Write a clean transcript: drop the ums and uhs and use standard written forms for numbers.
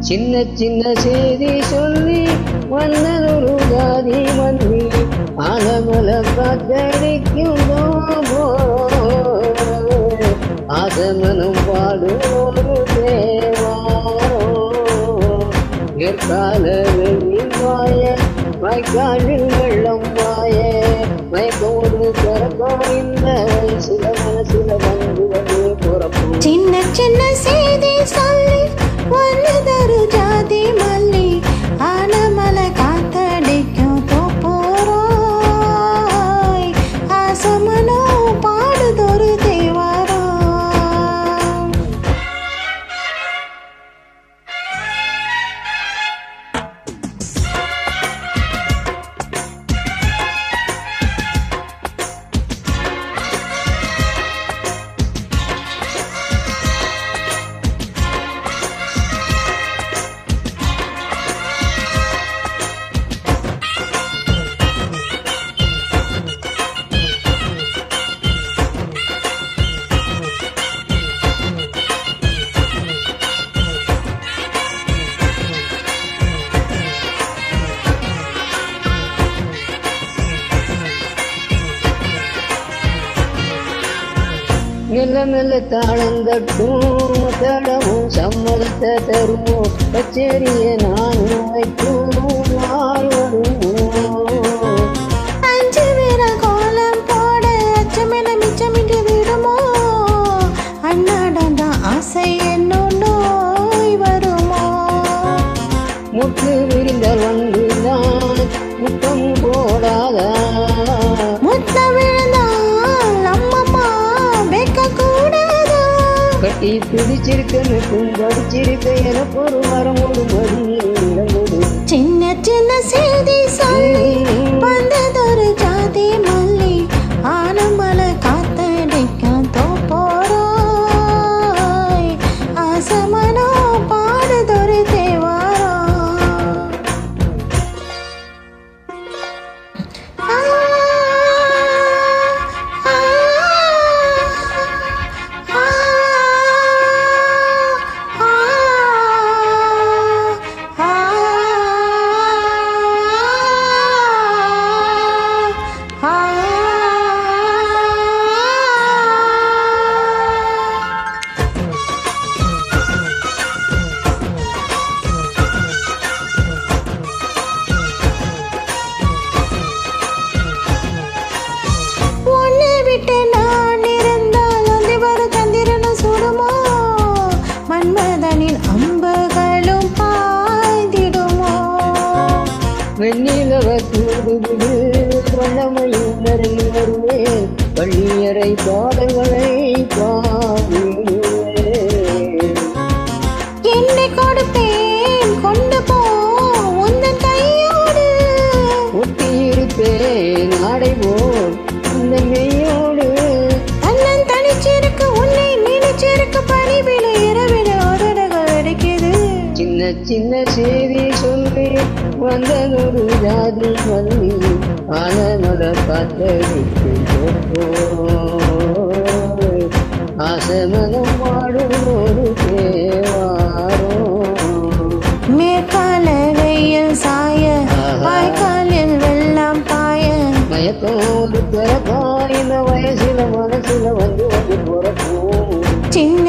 சின்ன சின்ன செய்தி சொல்லி வந்ததொரு ஜாதி மல்லி ஆலமல காத்தடிக்கும் ஆசமனம் பாடுவோரு தேவாரோ ஏற்கால வெள்ளி வாய வாய்க்காலில் வெள்ளம் வாய மயக்கோடு திறக்கும் இந்த சில மனசில வந்து வந்து பிறப்போம். சின்ன சின்ன செய்தி சொல்லி வந்ததொரு ஜாதி மல்லி ஆனமல காத்தடிக்கும் தோப்போராய் ஆசமனோ பாடுதொரு தேவாரோ. மெல்ல மெல்ல தாளந்தட்டும் தடமும் சம்மதத்தை தருமோ கச்சேரிய நானும் வைக்கும் நாள் வருமோ. அஞ்சு வீரல் கோலம் போட அச்சமென மிச்சமிட்டு விடுமோ அன்னாடந்தான் ஆசை என்னும் நோய் வருமோ. முட்டு விரிந்தால் வந்து நான் முத்தம் போடாதா முத்த விழுந்தால் அம்மம்மா வைக்க கூடாதா. கட்டி பிடிச்சிருக்கன்னு படிச்சிருக்க எனக்கு ஒரு மரம் ஒரு மடி. சின்ன சின்ன செய்தி சொல்லி வந்ததொரு ஜாதி மல்லி ஆனமல காத்தடிக்கும் தோப்போராய் ஆசமனோ பாடுதொரு தேவாரோ. நான் இருந்தால் அந்த வர சந்திரன சுடுமோ மன்மதனின் அம்புகளும் பாய்ந்திடுமோ. வெண்ணிலவ தூடுவிடு வண்ணமையும் நெருங்கி வருவேன் பள்ளியறை பாடல்களை பாடுவேன். என்னை கொடுப்பேன் கொண்டு போ உந்தன் கையோடு ஒட்டியிருப்பேன் அடைவோம் இந்த மெய்யோடு. அண்ணன் தனிச்சிருக்க உன்னை நினைச்சிருக்க பணிவில இரவில உதடுகள் அடிக்குது. சின்ன சின்ன செய்தி சொல்லி வந்ததொரு ஜாதி மல்லி ஆனமல காத்தடிக்கு ஆசமனம் பாடுவோரு தேவாரோ. மேற்கால வெயில் சாய வாய்க்காலில் வெள்ளம் பாய மயக்கோடு பிறப்பா இந்த வயசுல மனசுல வந்து வந்து பிறப்போம். சின்ன